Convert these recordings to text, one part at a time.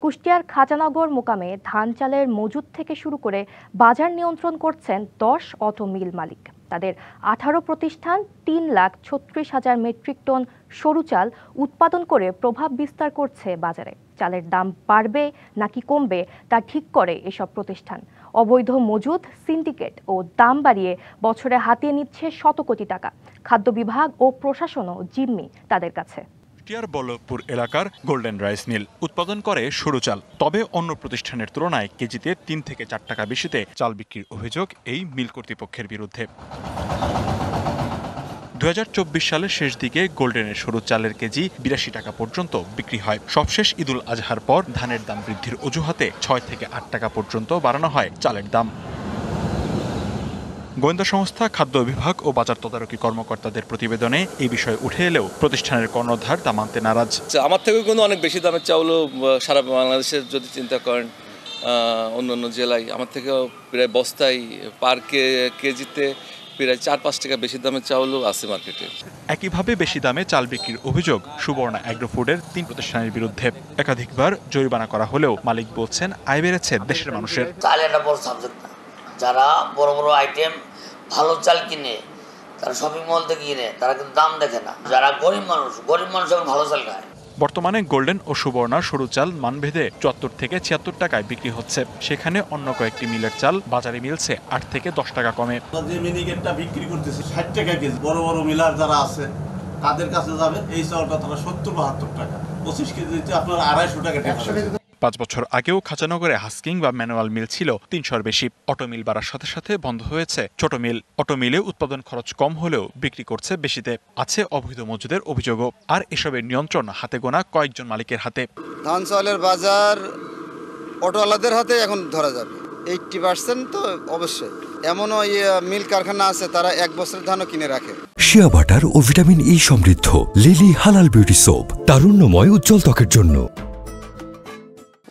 কুষ্টিয়ার খাজানগর মোকামে ধান চালের মজুদ থেকে শুরু করে বাজার নিয়ন্ত্রণ করছেন 10 অটো মিল মালিক। তাদের 18 প্রতিষ্ঠান 3,36,000 মেট্রিক টন সরু চাল উৎপাদন করে প্রভাব বিস্তার করছে বাজারে। চালের দাম বাড়বে নাকি কমবে তা ঠিক করে এসব প্রতিষ্ঠান। অবৈধ মজুদ, সিন্ডিকেট ও দাম বাড়িয়ে বছরে হাতিয়ে নিচ্ছে শত কোটি টাকা। খাদ্য বিভাগ ও প্রশাসনও জিম্মি তাদের কাছে। কুষ্টিয়ার বল্লভপুর এলাকার গোল্ডেন রাইস মিল উৎপাদন করে সরু চাল। তবে অন্য প্রতিষ্ঠানের তুলনায় কেজিতে 3 থেকে 4 টাকা বেশিতে চাল বিক্রির অভিযোগ এই মিল কর্তৃপক্ষের বিরুদ্ধে। 2024 সালের শেষ দিকে গোল্ডেনের সরু চালের কেজি 82 টাকা পর্যন্ত বিক্রি হয়। সবশেষ ঈদুল আজহার পর ধানের দাম বৃদ্ধির অজুহাতে 6 থেকে 8 টাকা পর্যন্ত বাড়ানো হয় চালের দাম। গোয়েন্দা সংস্থা, খাদ্য বিভাগ ও বাজার তদারকি কর্মকর্তাদের প্রতিবেদনে এই বিষয়ে উঠে এলেও প্রতিষ্ঠানের কর্ণধার তা মানতে নারাজ। আমার থেকেও কিন্তু অনেক বেশি দামের চাউলও সারা বাংলাদেশের যদি চিন্তা করেন অন্য জেলায় আমার থেকেও প্রায় বস্তায় পার কেজিতে প্রায় 4-5 টাকা বেশি দামের চাউলও আছে মার্কেটে। একইভাবে বেশি দামে চাল বিক্রির অভিযোগ সুবর্ণা অ্যাগ্রোফুডের 3 প্রতিষ্ঠানের বিরুদ্ধে। একাধিকবার জরিমানা করা হলেও মালিক বলছেন আয় বেড়েছে দেশের মানুষের। চাল একটা বড় সাবজেক্ট না। যারা বড় বড় আইটেম ভালো চাল কিনে, তারা শপিং মল থেকে কিনে, তারা কিন্তু দাম দেখে না। যারা গরিব মানুষ এখন ভালো চাল খায়। বর্তমানে গোল্ডেন ও সুবর্ণা সরু চাল মানভেদে 74 থেকে 76 টাকায় বিক্রি হচ্ছে। সেখানে অন্য কয়েকটি মিলের চাল বাজারে মিলছে 8 থেকে 10 টাকা কমে। যে মিনিকেটটা বিক্রি করতেছে 60 টাকা কেজি, বড় বড় মিলার যারা আছে তাদের কাছে যাবেন এই চালটা তারা 70-72 টাকা, 25 কেজিতে আপনার 250 টাকা। 5 বছর আগেও খাজানগরে হাস্কিং বা ম্যানুয়াল মিল ছিল 300-র বেশি। অটো মিল বাড়ার সাথে সাথে বন্ধ হয়েছে ছোট মিল। অটো মিলে উৎপাদন খরচ কম হলেও বিক্রি করছে বেশিতে। আছে অবৈধ মজুদের অভিযোগও। আর এসবের নিয়ন্ত্রণ হাতে গোনা কয়েকজন মালিকের হাতে। ধান চালের বাজার অটোওয়ালাদের হাতে এখন ধরা যাবে 80%। তো অবশ্যই এমনও মিল কারখানা আছে তারা 1 বছরের ধানও কিনে রাখে। শিয়া বাটার ও ভিটামিন ই সমৃদ্ধ লিলি হালাল বিউটি সোপ, তারুণ্যময় উজ্জ্বল ত্বকের জন্য।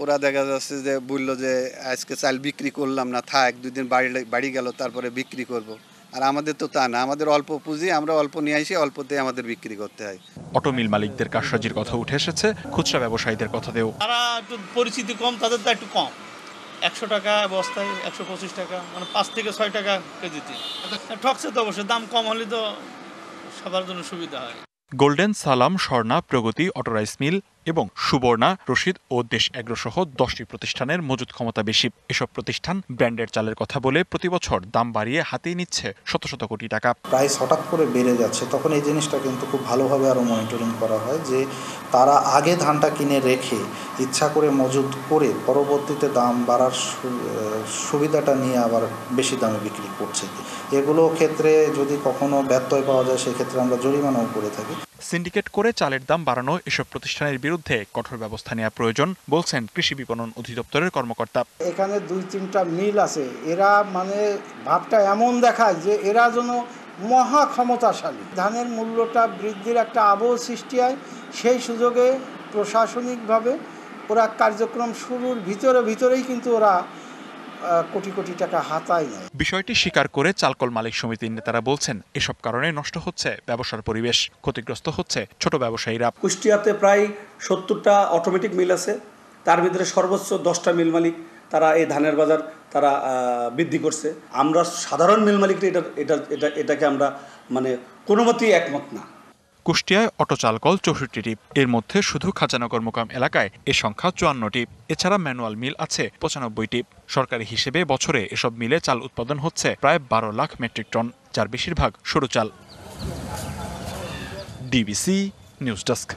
ওরা দেখা যাচ্ছে যে বললো যে আজকে চাল বিক্রি করলাম না, থাক 2 দিন বাড়ি গেল তারপরে বিক্রি করব। আর আমাদের তো তা না, আমাদের অল্প পুঁজি, আমরা অল্প নিয়ে আসি, অল্পতে আমাদের বিক্রি করতে হয়। অটো মিল মালিকদের কারসাজির কথা উঠে এসেছে খুচরা ব্যবসায়ীদের কথাতেও। তারা একটু পরিচিতি কম, তাদের তো একটু কম। 100 টাকা বস্তায়, 125 টাকা, মানে 5 থেকে 6 টাকা কেজিতে ঠকছে। তো অবশ্যই দাম কম হলে তো সবার জন্য সুবিধা হয়। গোল্ডেন, সালাম, স্বর্ণা, প্রগতি, অটো রাইস মিল এবং সুবর্ণা, রশিদ ও দেশ এগ্রো সহ 10টি প্রতিষ্ঠানের মজুদ ক্ষমতা বেশি। এসব প্রতিষ্ঠান ব্র্যান্ডের চালের কথা বলে প্রতি বছর দাম বাড়িয়ে হাতিয়ে নিচ্ছে শত শত কোটি টাকা। প্রাইস হঠাৎ করে বেড়ে যাচ্ছে, তখন এই জিনিসটা কিন্তু খুব ভালোভাবে আরও মনিটরিং করা হয় যে তারা আগে ধানটা কিনে রেখে ইচ্ছা করে মজুদ করে পরবর্তীতে দাম বাড়ার সুবিধাটা নিয়ে আবার বেশি দামে বিক্রি করছে। এগুলো ক্ষেত্রে যদি কখনো ব্যত্যয় পাওয়া যায় সেক্ষেত্রে আমরা জরিমানাও করে থাকি। সিন্ডিকেট করে চালের দাম বাড়ানো এসব প্রতিষ্ঠানের বিরুদ্ধে কঠোর ব্যবস্থা নেওয়া প্রয়োজন বলছেন কৃষি বিপণন অধিদপ্তরের কর্মকর্তা। এখানে 2-3টা মিল আছে, এরা মানে ভাবটা এমন দেখায় যে এরা যেন মহা ক্ষমতাশালী। ধানের মূল্যটা বৃদ্ধির একটা আবহ সৃষ্টি হয়, সেই সুযোগে প্রশাসনিকভাবে ওরা কার্যক্রম শুরুর ভিতরেই কিন্তু ওরা কোটি কোটি টাকা হাতায় নেয়। বিষয়টি স্বীকার করে চালকল মালিক সমিতির নেতারা বলছেন এসব কারণে নষ্ট হচ্ছে ব্যবসার পরিবেশ, ক্ষতিগ্রস্ত হচ্ছে ছোট ব্যবসায়ীরা। কুষ্টিয়াতে প্রায় 70টা অটোমেটিক মিল আছে, তার ভিতরে সর্বোচ্চ 10টা মিল মালিক তারা এই ধানের বাজার তারা বৃদ্ধি করছে। আমরা সাধারণ মিল মালিকরা এটাকে আমরা মানে কোনো মতেই একমত না। কুষ্টিয়ায় অটো চালকল 64টি, এর মধ্যে শুধু খাজানগর মোকাম এলাকায় এ সংখ্যা 54টি। এছাড়া ম্যানুয়াল মিল আছে 95টি। সরকারি হিসেবে বছরে এসব মিলে চাল উৎপাদন হচ্ছে প্রায় 12 লাখ মেট্রিক টন, যার বেশিরভাগ সরু চাল। DBC news desk.